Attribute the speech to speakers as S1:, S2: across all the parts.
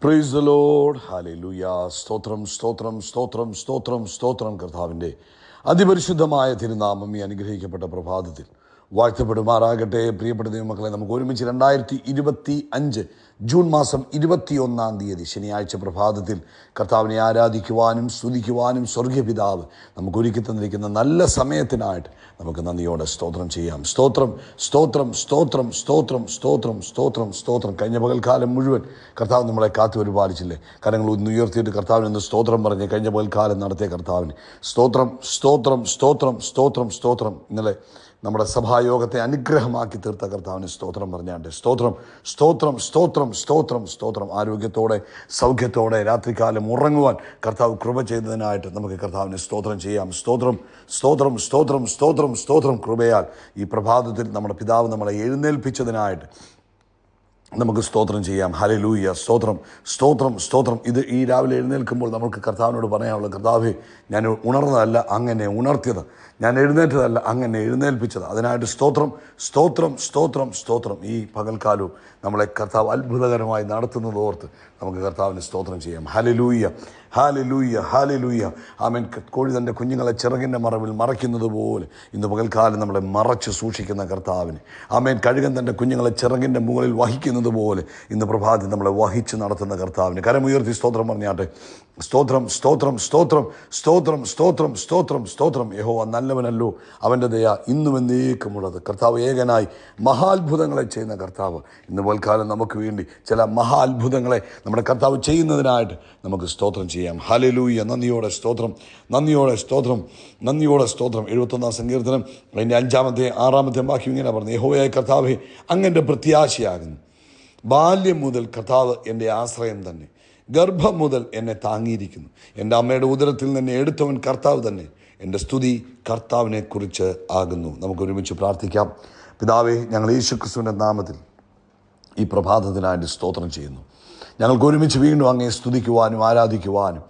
S1: Praise the Lord. Hallelujah. സ്തോത്രം സ്തോത്രം സ്തോത്രം സ്തോത്രം സ്തോത്രം. കർത്താവിൻ്റെ അതിപരിശുദ്ധമായ തിരുനാമം ഈ അനുഗ്രഹിക്കപ്പെട്ട പ്രഭാതത്തിൽ വാഴ്ത്തപ്പെടുമാറാകട്ടെ. പ്രിയപ്പെട്ട ദൈവമക്കളെ, നമുക്ക് ഒരുമിച്ച് 2025 ജൂൺ മാസം 21 ശനിയാഴ്ച പ്രഭാതത്തിൽ കർത്താവിനെ ആരാധിക്കുവാനും സ്തുതിക്കുവാനും സ്വർഗീയ പിതാവ് നമുക്ക് ഒരുക്കി തന്നിരിക്കുന്ന നല്ല സമയത്തിനായിട്ട് നമുക്ക് നന്ദിയോടെ സ്തോത്രം ചെയ്യാം. സ്തോത്രം സ്തോത്രം സ്തോത്രം സ്തോത്രം സ്തോത്രം സ്തോത്രം സ്തോത്രം. കഴിഞ്ഞ പകൽക്കാലം മുഴുവൻ കർത്താവ് നമ്മളെ കാത്തു പരിപാലിച്ചില്ലേ? കരങ്ങൾ ഒന്ന് ഉയർത്തിയിട്ട് കർത്താവിന് ഒന്ന് സ്തോത്രം പറഞ്ഞ് കഴിഞ്ഞ പകൽക്കാലം നടത്തിയ കർത്താവിന് സ്തോത്രം സ്തോത്രം സ്തോത്രം സ്തോത്രം സ്തോത്രം. ഇന്നലെ നമ്മുടെ സഭായോഗത്തെ അനുഗ്രഹമാക്കി തീർത്ത കർത്താവിന് സ്തോത്രം പറഞ്ഞാണ്ട് സ്തോത്രം സ്തോത്രം സ്തോത്രം സ്തോത്രം സ്തോത്രം. ആരോഗ്യത്തോടെ സൗഖ്യത്തോടെ രാത്രികാലം ഉറങ്ങുവാൻ കർത്താവ് കൃപ ചെയ്തതിനായിട്ട് നമുക്ക് കർത്താവിന് സ്തോത്രം ചെയ്യാം. സ്തോത്രം സ്തോത്രം സ്തോത്രം സ്തോത്രം സ്തോത്രം. കൃപയാൽ ഈ പ്രഭാതത്തിൽ നമ്മുടെ പിതാവ് നമ്മളെ എഴുന്നേൽപ്പിച്ചതിനായിട്ട് നമുക്ക് സ്തോത്രം ചെയ്യാം. ഹല്ലേലൂയ. സ്തോത്രം സ്തോത്രം സ്തോത്രം. ഈ രാവിലെ എഴുന്നേൽക്കുമ്പോൾ നമുക്ക് കർത്താവിനോട് പറയാനുള്ള, കർത്താവേ, ഞാൻ ഉണർന്നതല്ല അങ്ങനെ ഉണർത്തിയത്, ഞാൻ എഴുന്നേറ്റതല്ല അങ്ങനെ എഴുന്നേൽപ്പിച്ചത്. അതിനായിട്ട് സ്തോത്രം സ്തോത്രം സ്തോത്രം സ്തോത്രം. ഈ പകൽക്കാലവും നമ്മളെ കർത്താവ് അത്ഭുതകരമായി നടത്തുന്നത് ഓർത്ത് നമുക്ക് കർത്താവിന് സ്തോത്രം ചെയ്യാം. ഹല്ലേലൂയ ഹാലലൂയ ഹാലലൂയ. ആമേൻ. കോഴി തൻ്റെ കുഞ്ഞുങ്ങളെ ചിറകിൻ്റെ മറവിൽ മറയ്ക്കുന്നത് പോലെ ഇന്ന് പകൽക്കാലം നമ്മളെ മറച്ച് സൂക്ഷിക്കുന്ന കർത്താവിന്, ആമേൻ, കഴുകൻ തൻ്റെ കുഞ്ഞുങ്ങളെ ചിറകിൻ്റെ മുകളിൽ വഹിക്കുന്നത് പോലെ ഇന്ന് പ്രഭാതത്തിൽ നമ്മളെ വഹിച്ച് നടത്തുന്ന കർത്താവിന് കരമുയർത്തി സ്തോത്രം പറഞ്ഞാട്ടെ. സ്തോത്രം സ്തോത്രം സ്തോത്രം സ്തോത്രം സ്തോത്രം സ്തോത്രം സ്തോത്രം. യഹോവ നല്ലവനല്ലോ, അവൻ്റെ ദയ ഇന്നും എന്നേക്കുമുള്ളത്. കർത്താവ് ഏകനായി മഹാത്ഭുതങ്ങളെ ചെയ്യുന്ന കർത്താവ് ഇന്ന് പകൽക്കാലം നമുക്ക് വേണ്ടി ചില മഹാത്ഭുതങ്ങളെ നമ്മുടെ കർത്താവ് ചെയ്യുന്നതിനായിട്ട് നമുക്ക് സ്തോത്രം ചെയ്യാം. ഹല്ലേലൂയ. നന്ദിയോടെ സ്തോത്രം, നന്ദിയോടെ സ്തോത്രം, നന്ദിയോടെ സ്തോത്രം. 71 സങ്കീർത്തനം അതിൻ്റെ 5-ാമത്തെ 6-ാമത്തെ വാക്യം ഇങ്ങനെ പറഞ്ഞു: യഹോവയായ കർത്താവേ, അങ്ങൻ്റെ പ്രത്യാശയാകുന്നു. ബാല്യം മുതൽ കർത്താവ് എൻ്റെ ആശ്രയം തന്നെ, ഗർഭം മുതൽ എന്നെ താങ്ങിയിരിക്കുന്നു. എൻ്റെ അമ്മയുടെ ഉദരത്തിൽ നിന്ന് എടുത്തവൻ കർത്താവ് തന്നെ. എൻ്റെ സ്തുതി കർത്താവിനെ കുറിച്ച് ആകുന്നു. നമുക്ക് ഒരുമിച്ച് പ്രാർത്ഥിക്കാം. പിതാവേ, ഞങ്ങൾ യേശുക്രിസ്തുവിൻ്റെ നാമത്തിൽ ഈ പ്രഭാതത്തിനായിട്ട് സ്തോത്രം ചെയ്യുന്നു. ഞങ്ങൾക്ക് ഒരുമിച്ച് വീണ്ടും അങ്ങയെ സ്തുതിക്കുവാനും ആരാധിക്കുവാനും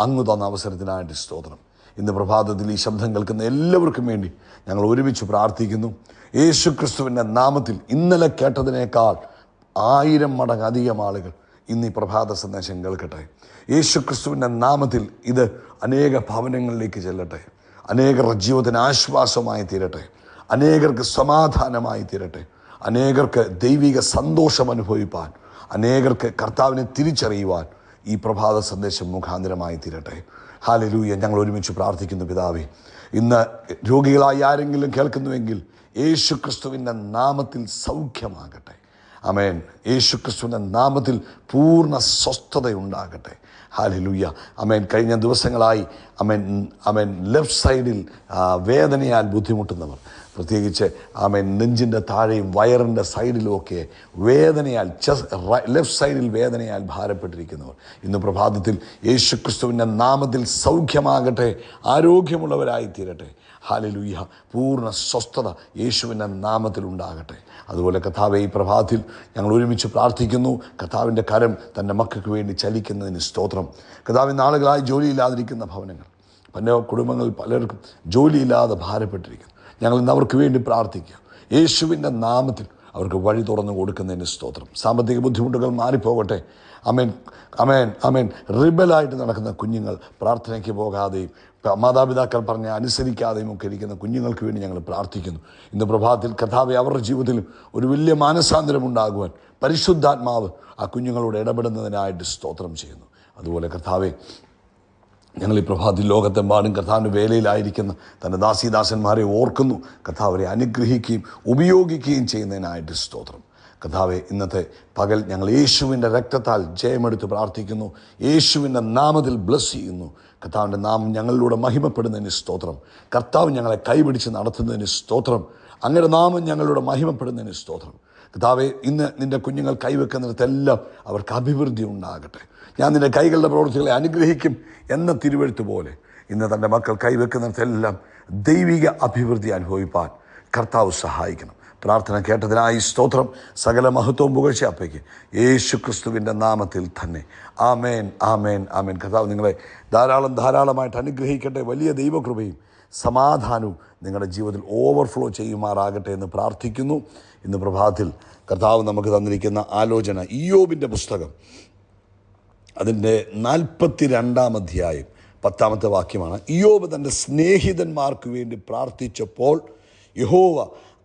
S1: അങ്ങ് തന്ന അവസരത്തിനായിട്ട് സ്തോത്രം. ഇന്ന് പ്രഭാതത്തിൽ ഈ ശബ്ദം കേൾക്കുന്ന എല്ലാവർക്കും വേണ്ടി ഞങ്ങൾ ഒരുമിച്ച് പ്രാർത്ഥിക്കുന്നു. യേശുക്രിസ്തുവിൻ്റെ നാമത്തിൽ ഇന്നലെ കേട്ടതിനേക്കാൾ 1000 മടങ്ങ് അധികം ആളുകൾ ഇന്ന് ഈ പ്രഭാത സന്ദേശം കേൾക്കട്ടെ. യേശുക്രിസ്തുവിൻ്റെ നാമത്തിൽ ഇത് അനേക ഭവനങ്ങളിലേക്ക് ചെല്ലട്ടെ. അനേകരുടെ ജീവിതത്തിന് ആശ്വാസമായി തീരട്ടെ. അനേകർക്ക് സമാധാനമായി തീരട്ടെ. അനേകർക്ക് ദൈവിക സന്തോഷം അനുഭവിപ്പാൻ, അനേകർക്ക് കർത്താവിനെ തിരിച്ചറിയുവാൻ ഈ പ്രഭാത സന്ദേശം മുഖാന്തരമായി തീരട്ടെ. ഹല്ലേലൂയ. ഞങ്ങൾ ഒരുമിച്ച് പ്രാർത്ഥിക്കുന്നു. പിതാവേ, ഇന്ന് രോഗികളായി ആരെങ്കിലും കേൾക്കുന്നുവെങ്കിൽ യേശുക്രിസ്തുവിൻ്റെ നാമത്തിൽ സൗഖ്യമാകട്ടെ. ആമേൻ. യേശുക്രിസ്തുവിൻ്റെ നാമത്തിൽ പൂർണ്ണ സ്വസ്ഥതയുണ്ടാകട്ടെ. ഹല്ലേലൂയ. ആമേൻ. കഴിഞ്ഞ ദിവസങ്ങളായി ആമേൻ ലെഫ്റ്റ് സൈഡിൽ വേദനയാൽ ബുദ്ധിമുട്ടുന്നവർ, പ്രത്യേകിച്ച് ആമേൻ നെഞ്ചിൻ്റെ താഴെയും വയറിൻ്റെ സൈഡിലുമൊക്കെ വേദനയാൽ, ലെഫ്റ്റ് സൈഡിൽ വേദനയാൽ ഭാരപ്പെട്ടിരിക്കുന്നവർ ഇന്ന് പ്രഭാതത്തിൽ യേശുക്രിസ്തുവിൻ്റെ നാമത്തിൽ സൗഖ്യമാകട്ടെ, ആരോഗ്യമുള്ളവരായി തീരട്ടെ. ഹല്ലേലൂയ. പൂർണ്ണ സ്വസ്ഥത യേശുവിൻ്റെ നാമത്തിൽ ഉണ്ടാകട്ടെ. അതുപോലെ കർത്താവേ, ഈ പ്രഭാതത്തിൽ ഞങ്ങൾ ഒരുമിച്ച് പ്രാർത്ഥിക്കുന്നു. കർത്താവിൻ്റെ കരം തൻ്റെ മക്കൾക്ക് വേണ്ടി ചലിക്കുന്നതിന് സ്തോത്രം. കർത്താവിന് നാളുകളായി ജോലിയില്ലാതിരിക്കുന്ന ഭവനങ്ങൾ, പല കുടുംബങ്ങളിൽ പലർക്കും ജോലിയില്ലാതെ ഭാരപ്പെട്ടിരിക്കുന്നു. ഞങ്ങൾ ഇന്ന് അവർക്ക് വേണ്ടി പ്രാർത്ഥിക്കുക. യേശുവിൻ്റെ നാമത്തിൽ അവർക്ക് വഴി തുറന്നു കൊടുക്കുന്നതിന് സ്തോത്രം. സാമ്പത്തിക ബുദ്ധിമുട്ടുകൾ മാറിപ്പോകട്ടെ. അമേൻ അമേൻ അമേൻ. റിബലായിട്ട് നടക്കുന്ന കുഞ്ഞുങ്ങൾ, പ്രാർത്ഥനയ്ക്ക് പോകാതെയും മാതാപിതാക്കൾ പറഞ്ഞ അനുസരിക്കാതെയും ഒക്കെ ഇരിക്കുന്ന കുഞ്ഞുങ്ങൾക്ക് വേണ്ടി ഞങ്ങൾ പ്രാർത്ഥിക്കുന്നു. ഇന്ന് പ്രഭാതത്തിൽ കർത്താവേ, അവരുടെ ജീവിതത്തിലും ഒരു വലിയ മാനസാന്തരം ഉണ്ടാകുവാൻ പരിശുദ്ധാത്മാവ് ആ കുഞ്ഞുങ്ങളോട് ഇടപെടുന്നതിനായിട്ട് സ്തോത്രം ചെയ്യുന്നു. അതുപോലെ കർത്താവേ, ഞങ്ങൾ ഈ പ്രഭാതത്തിൽ ലോകത്തെമ്പാടും കർത്താവിൻ്റെ വേലയിലായിരിക്കുന്ന തൻ്റെ ദാസീദാസന്മാരെ ഓർക്കുന്നു. കർത്താവരെ അനുഗ്രഹിക്കുകയും ഉപയോഗിക്കുകയും ചെയ്യുന്നതിനായിട്ട് സ്തോത്രം. കർത്താവെ, ഇന്നത്തെ പകൽ ഞങ്ങൾ യേശുവിൻ്റെ രക്തത്താൽ ജയമെടുത്ത് പ്രാർത്ഥിക്കുന്നു. യേശുവിൻ്റെ നാമത്തിൽ ബ്ലസ് ചെയ്യുന്നു. കർത്താവിൻ്റെ നാമം ഞങ്ങളിലൂടെ മഹിമപ്പെടുന്നതിന് സ്തോത്രം. കർത്താവ് ഞങ്ങളെ കൈപിടിച്ച് നടത്തുന്നതിന് സ്തോത്രം. അങ്ങയുടെ നാമം ഞങ്ങളിലൂടെ മഹിമപ്പെടുന്നതിന് സ്തോത്രം. കർത്താവെ, ഇന്ന് നിൻ്റെ കുഞ്ഞുങ്ങൾ കൈവെക്കുന്നിടത്തെല്ലാം അവർക്ക് അഭിവൃദ്ധി ഉണ്ടാകട്ടെ. ഞാൻ നിൻ്റെ കൈകളുടെ പ്രവൃത്തികളെ അനുഗ്രഹിക്കും എന്ന തിരുവെഴുത്ത് പോലെ ഇന്ന് തൻ്റെ മക്കൾ കൈവെക്കുന്നിടത്തെല്ലാം ദൈവിക അഭിവൃദ്ധി അനുഭവിപ്പാൻ കർത്താവ് സഹായിക്കണം. പ്രാർത്ഥന കേട്ടതിനായി സ്തോത്രം. സകല മഹത്വവും പുകഴ്ച അപ്പയ്ക്ക് യേശുക്രിസ്തുവിൻ്റെ നാമത്തിൽ തന്നെ. ആമേൻ ആമേൻ ആമേൻ. കർത്താവ് നിങ്ങളെ ധാരാളമായിട്ട് അനുഗ്രഹിക്കട്ടെ. വലിയ ദൈവകൃപയും സമാധാനവും നിങ്ങളുടെ ജീവിതത്തിൽ ഓവർഫ്ലോ ചെയ്യുമാറാകട്ടെ എന്ന് പ്രാർത്ഥിക്കുന്നു. ഇന്ന് പ്രഭാതത്തിൽ കർത്താവ് നമുക്ക് തന്നിരിക്കുന്ന ആലോചന, ഇയ്യോബിൻ്റെ പുസ്തകം അതിൻ്റെ 42-ാം അധ്യായം 10-ാമത്തെ വാക്യമാണ്. ഇയ്യോബ് തൻ്റെ സ്നേഹിതന്മാർക്ക് വേണ്ടി പ്രാർത്ഥിച്ചപ്പോൾ യഹോവ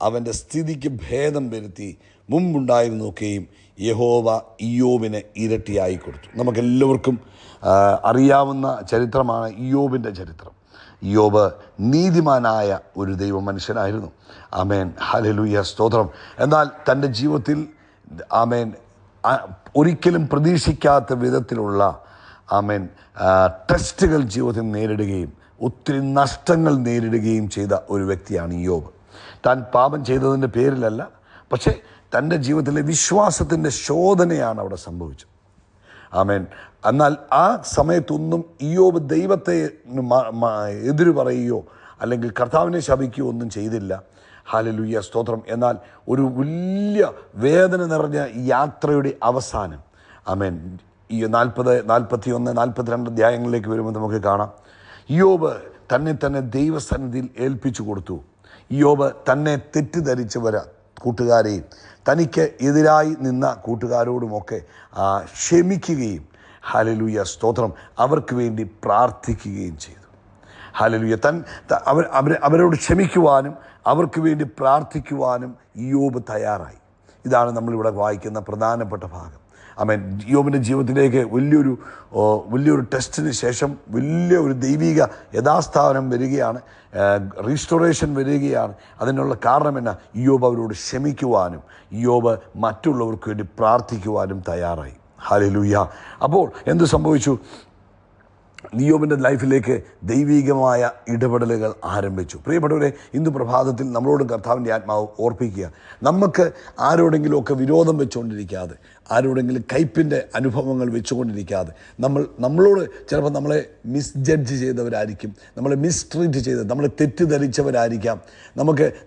S1: അവൻ്റെ സ്ഥിതിക്ക് ഭേദം വരുത്തി, മുമ്പുണ്ടായിരുന്നൊക്കെയും യഹോവ ഇയ്യോബിന് ഇരട്ടിയായി കൊടുത്തു. നമുക്കെല്ലാവർക്കും അറിയാവുന്ന ചരിത്രമാണ് ഇയ്യോബിൻ്റെ ചരിത്രം. ഇയ്യോബ് നീതിമാനായ ഒരു ദൈവ മനുഷ്യനായിരുന്നു. ആമേൻ, ഹല്ലേലൂയ, സ്തോത്രം. എന്നാൽ തൻ്റെ ജീവിതത്തിൽ ആമേൻ ഒരിക്കലും പ്രതീക്ഷിക്കാത്ത വിധത്തിലുള്ള ആമേൻ ടെസ്റ്റുകൾ ജീവിതത്തിൽ നേരിടുകയും ഒത്തിരി നഷ്ടങ്ങൾ നേരിടുകയും ചെയ്ത ഒരു വ്യക്തിയാണ് ഇയ്യോബ്. താൻ പാപം ചെയ്തതിൻ്റെ പേരിലല്ല, പക്ഷേ തൻ്റെ ജീവിതത്തിലെ വിശ്വാസത്തിൻ്റെ ശോധനയാണ് അവിടെ സംഭവിച്ചത്. ആമേൻ. എന്നാൽ ആ സമയത്തൊന്നും ഇയ്യോബ് ദൈവത്തെ എതിര് പറയുകയോ അല്ലെങ്കിൽ കർത്താവിനെ ശപിക്കുകയോ ഒന്നും ചെയ്തില്ല. ഹല്ലേലൂയ, സ്തോത്രം. എന്നാൽ ഒരു വലിയ വേദന നിറഞ്ഞ യാത്രയുടെ അവസാനം ആമേൻ ഈ 40, 41, 42 അധ്യായങ്ങളിലേക്ക് വരുമ്പോൾ നമുക്ക് കാണാം, ഇയ്യോബ് തന്നെ ദൈവസന്നിധിയിൽ ഏൽപ്പിച്ചു കൊടുത്തു. ഇയ്യോബ് തന്നെ തെറ്റിദ്ധരിച്ചവരെ കൂട്ടുകാരെയും തനിക്ക് എതിരായി നിന്ന കൂട്ടുകാരോടുമൊക്കെ ക്ഷമിക്കുകയും ഹല്ലേലൂയ, സ്തോത്രം, അവർക്ക് വേണ്ടി പ്രാർത്ഥിക്കുകയും ചെയ്തു. ഹല്ലേലൂയ. അവരോട് ക്ഷമിക്കുവാനും അവർക്ക് വേണ്ടി പ്രാർത്ഥിക്കുവാനും ഇയ്യോബ് തയ്യാറായി. ഇതാണ് നമ്മളിവിടെ വായിക്കുന്ന പ്രധാനപ്പെട്ട ഭാഗം. ആമേൻ. ഇയ്യോബിൻ്റെ ജീവിതത്തിലേക്ക് വലിയൊരു ടെസ്റ്റിന് ശേഷം വലിയ ഒരു ദൈവിക യഥാസ്ഥാനം വരികയാണ്, റീസ്റ്റോറേഷൻ വരികയാണ്. അതിനുള്ള കാരണം എന്നാ? ഇയ്യോബ് അവരോട് ക്ഷമിക്കുവാനും ഇയ്യോബ് മറ്റുള്ളവർക്ക് വേണ്ടി പ്രാർത്ഥിക്കുവാനും തയ്യാറായി. ഹല്ലേലൂയ. അപ്പോൾ എന്ത് സംഭവിച്ചു? ഇയ്യോബിൻ്റെ ലൈഫിലേക്ക് ദൈവികമായ ഇടപെടലുകൾ ആരംഭിച്ചു. പ്രിയപ്പെട്ടവരെ, ഇന്ന് പ്രഭാതത്തിൽ നമ്മളോട് കർത്താവിൻ്റെ ആത്മാവ് ഓർപ്പിക്കുക, നമുക്ക് ആരോടെങ്കിലുമൊക്കെ വിരോധം വെച്ചുകൊണ്ടിരിക്കാതെ, ആരോടെങ്കിലും കയ്പിൻ്റെ അനുഭവങ്ങൾ വെച്ചുകൊണ്ടിരിക്കാതെ, നമ്മളോട് ചിലപ്പോൾ നമ്മളെ മിസ്ജഡ്ജ് ചെയ്തവരായിരിക്കും, നമ്മളെ മിസ്ട്രീറ്റ് ചെയ്ത് നമ്മളെ തെറ്റിദ്ധരിച്ചവരായിരിക്കാം,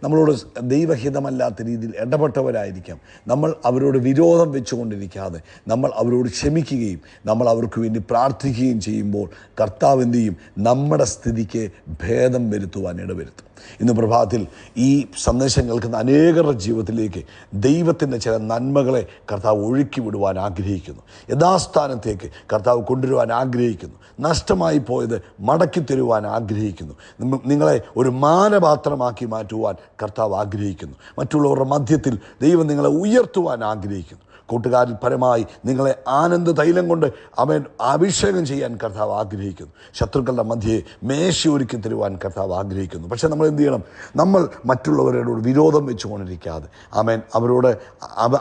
S1: നമ്മളോട് ദൈവഹിതമല്ലാത്ത രീതിയിൽ ഇടപെട്ടവരായിരിക്കാം. നമ്മൾ അവരോട് വിരോധം വെച്ചുകൊണ്ടിരിക്കാതെ നമ്മൾ അവരോട് ക്ഷമിക്കുകയും നമ്മൾ അവർക്ക് വേണ്ടി പ്രാർത്ഥിക്കുകയും ചെയ്യുമ്പോൾ കർത്താവ് എന്ത് ചെയ്യും? നമ്മുടെ സ്ഥിതിക്ക് ഭേദം വരുത്തുവാൻ ഇടവരുത്തും. ഇന്ന് പ്രഭാതത്തിൽ ഈ സന്ദേശം കേൾക്കുന്ന അനേകരുടെ ജീവിതത്തിലേക്ക് ദൈവത്തിൻ്റെ ചില നന്മകളെ കർത്താവ് ഒഴുക്കി വിടുവാൻ ആഗ്രഹിക്കുന്നു. യഥാസ്ഥാനത്തേക്ക് കർത്താവ് കൊണ്ടുവരുവാൻ ആഗ്രഹിക്കുന്നു. നഷ്ടമായി പോയത് മടക്കി തരുവാൻ ആഗ്രഹിക്കുന്നു. നിങ്ങളെ ഒരു മാനപാത്രമാക്കി മാറ്റുവാൻ കർത്താവ് ആഗ്രഹിക്കുന്നു. മറ്റുള്ളവരുടെ മധ്യത്തിൽ ദൈവം നിങ്ങളെ ഉയർത്തുവാൻ ആഗ്രഹിക്കുന്നു. കൂട്ടുകാരിൽ പരമായി നിങ്ങളെ ആനന്ദ തൈലം കൊണ്ട് അവൻ അഭിഷേകം ചെയ്യാൻ കർത്താവ് ആഗ്രഹിക്കുന്നു. ശത്രുക്കളുടെ മധ്യേ മേശ ഒരുക്കി തരുവാൻ കർത്താവ് ആഗ്രഹിക്കുന്നു. പക്ഷേ നമ്മൾ എന്ത് ചെയ്യണം? നമ്മൾ മറ്റുള്ളവരോട് വിരോധം വെച്ചുകൊണ്ടിരിക്കാതെ ആമേൻ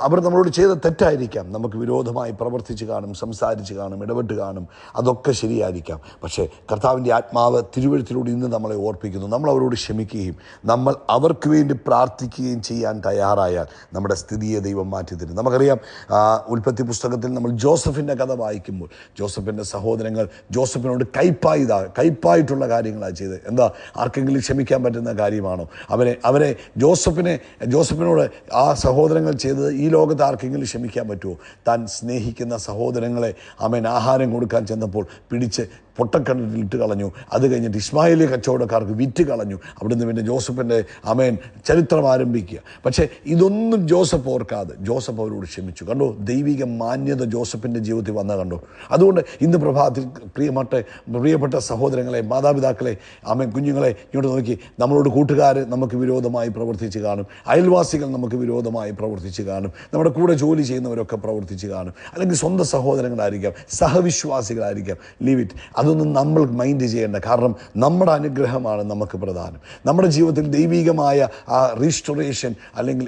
S1: അവർ നമ്മളോട് ചെയ്ത തെറ്റായിരിക്കാം, നമുക്ക് വിരോധമായി പ്രവർത്തിച്ച് കാണും, സംസാരിച്ച് കാണും, ഇടപെട്ട് കാണും, അതൊക്കെ ശരിയായിരിക്കാം. പക്ഷേ കർത്താവിൻ്റെ ആത്മാവ് തിരുവഴുത്തിലൂടെ ഇന്ന് നമ്മളെ ഓർപ്പിക്കുന്നു, നമ്മൾ അവരോട് ക്ഷമിക്കുകയും നമ്മൾ അവർക്ക് വേണ്ടി പ്രാർത്ഥിക്കുകയും ചെയ്യാൻ തയ്യാറായാൽ നമ്മുടെ സ്ഥിതിയെ ദൈവം മാറ്റിത്തരും. നമുക്കറിയാം, ഉൽപ്പത്തി പുസ്തകത്തിൽ നമ്മൾ ജോസഫിൻ്റെ കഥ വായിക്കുമ്പോൾ ജോസഫിൻ്റെ സഹോദരങ്ങൾ ജോസഫിനോട് കയ്പായിട്ടുള്ള കാര്യങ്ങളാണ് ചെയ്തത്. എന്താ? ആർക്കെങ്കിലും ക്ഷമിക്കാൻ പറ്റുന്ന കാര്യമാണോ? അവരെ ജോസഫിനോട് ആ സഹോദരങ്ങൾ ചെയ്തത് ഈ ലോകത്ത് ആർക്കെങ്കിലും ക്ഷമിക്കാൻ പറ്റുമോ? താൻ സ്നേഹിക്കുന്ന സഹോദരങ്ങളെ ആഹാരം കൊടുക്കാൻ ചെന്നപ്പോൾ പിടിച്ച് പൊട്ടക്കിണറ്റിൽ ഇട്ട് കളഞ്ഞു. അത് കഴിഞ്ഞിട്ട് ഇസ്മായേലി കച്ചവടക്കാർക്ക് വിറ്റ് കളഞ്ഞു. അവിടുന്ന് പിന്നെ ജോസഫിൻ്റെ ചരിത്രം ആരംഭിക്കുക. പക്ഷേ ഇതൊന്നും ജോസഫ് ഓർക്കാതെ ജോസഫ് അവരോട് ക്ഷമിച്ചു. കണ്ടോ? ദൈവിക മാന്യത ജോസഫിൻ്റെ ജീവിതത്തിൽ വന്ന കണ്ടോ? അതുകൊണ്ട് ഇന്ന് പ്രഭാതത്തിൽ പ്രിയപ്പെട്ട സഹോദരങ്ങളെ, മാതാപിതാക്കളെ, കുഞ്ഞുങ്ങളെ ഇങ്ങോട്ട് നോക്കി. നമ്മളോട് കൂട്ടുകാർ നമുക്ക് വിരോധമായി പ്രവർത്തിച്ച് കാണും, അയൽവാസികൾ നമുക്ക് വിരോധമായി പ്രവർത്തിച്ച് കാണും, നമ്മുടെ കൂടെ ജോലി ചെയ്യുന്നവരൊക്കെ പ്രവർത്തിച്ച് കാണും, അല്ലെങ്കിൽ സ്വന്തം സഹോദരങ്ങളായിരിക്കാം, സഹവിശ്വാസികളായിരിക്കാം. Leave it. അതൊന്നും നമ്മൾ മൈൻഡ് ചെയ്യേണ്ട. കാരണം നമ്മുടെ അനുഗ്രഹമാണ് നമുക്ക് പ്രധാനം. നമ്മുടെ ജീവിതത്തിൽ ദൈവികമായ ആ റീസ്റ്റോറേഷൻ അല്ലെങ്കിൽ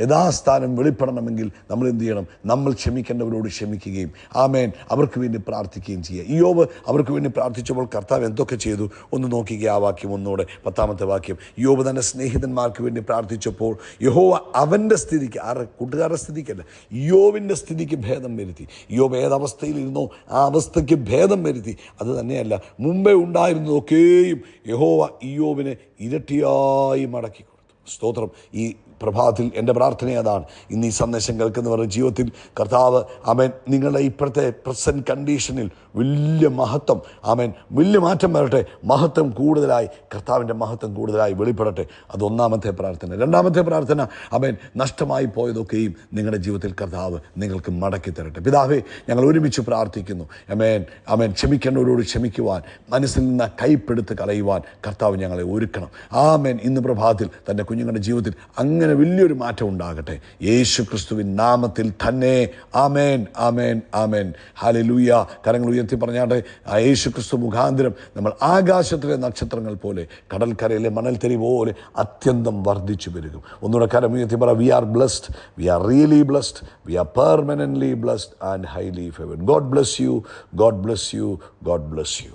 S1: യഥാസ്ഥാനം വെളിപ്പെടണമെങ്കിൽ നമ്മൾ എന്ത് ചെയ്യണം? നമ്മൾ ക്ഷമിക്കേണ്ടവരോട് ക്ഷമിക്കുകയും ആമേൻ അവർക്ക് വേണ്ടി പ്രാർത്ഥിക്കുകയും ചെയ്യുക. ഇയ്യോബ് അവർക്ക് വേണ്ടി പ്രാർത്ഥിച്ചപ്പോൾ കർത്താവ് എന്തൊക്കെ ചെയ്തു? ഒന്ന് നോക്കിക്കുക ആ വാക്യം ഒന്നുകൂടെ, 10-ാമത്തെ വാക്യം. ഇയ്യോബ് തൻ്റെ സ്നേഹിതന്മാർക്ക് വേണ്ടി പ്രാർത്ഥിച്ചപ്പോൾ യഹോവ അവൻ്റെ സ്ഥിതിക്ക്, കൂട്ടുകാരുടെ സ്ഥിതിക്കല്ല, ഇയ്യോബിൻ്റെ സ്ഥിതിക്ക് ഭേദം വരുത്തി. ഇയ്യോബ് ഏതവസ്ഥയിലിരുന്നോ ആ അവസ്ഥയ്ക്ക് ഭേദം വരുത്തി. അത് തന്നെയല്ല, മുമ്പേ ഉണ്ടായിരുന്നതൊക്കെയും യഹോവ ഇയ്യോബിനെ ഇരട്ടിയായി മടക്കി കൊടുത്തു. സ്തോത്രം. ഈ പ്രഭാതത്തിൽ എൻ്റെ പ്രാർത്ഥന അതാണ്. ഇന്ന് ഈ സന്ദേശം കേൾക്കുന്നവരുടെ ജീവിതത്തിൽ കർത്താവ് ആമേൻ നിങ്ങളുടെ ഇപ്പോഴത്തെ പ്രസൻറ്റ് കണ്ടീഷനിൽ വലിയ മഹത്വം ആമേൻ വലിയ മാറ്റം വരട്ടെ. മഹത്വം കൂടുതലായി, കർത്താവിൻ്റെ മഹത്വം കൂടുതലായി വെളിപ്പെടട്ടെ. അത് ഒന്നാമത്തെ പ്രാർത്ഥന. രണ്ടാമത്തെ പ്രാർത്ഥന ആമേൻ നഷ്ടമായി പോയതൊക്കെയും നിങ്ങളുടെ ജീവിതത്തിൽ കർത്താവ് നിങ്ങൾക്ക് മടക്കി തരട്ടെ. പിതാവേ, ഞങ്ങൾ ഒരുമിച്ച് പ്രാർത്ഥിക്കുന്നു. ആമേൻ ആമേൻ ക്ഷമിക്കേണ്ടവരോട് ക്ഷമിക്കുവാൻ, മനസ്സിൽ നിന്ന് കൈപ്പെടുത്ത് കളയുവാൻ കർത്താവ് ഞങ്ങളെ ഒരുക്കണം. ആമേൻ ഇന്ന് പ്രഭാതത്തിൽ തൻ്റെ കുഞ്ഞുങ്ങളുടെ ജീവിതത്തിൽ അങ്ങനെ വലിയൊരു മാറ്റം ഉണ്ടാകട്ടെ, യേശു ക്രിസ്തുവിൻ നാമത്തിൽ തന്നെ. ആമേൻ ആമേൻ ആമേൻ. ഹല്ലേലൂയ. കരങ്ങൾ ഉയർത്തി പറഞ്ഞാട്ടെ. ആ യേശു ക്രിസ്തു മുഖാന്തരം നമ്മൾ ആകാശത്തിലെ നക്ഷത്രങ്ങൾ പോലെ, കടൽക്കരയിലെ മണൽത്തരി പോലെ അത്യന്തം വർദ്ധിച്ചു പെരുകും. ഒന്നുകൂടെ കരം ഉയർത്തി പറ, we are blessed, we are really blessed, we are permanently blessed and highly favoured. God bless you, God bless you, God bless U.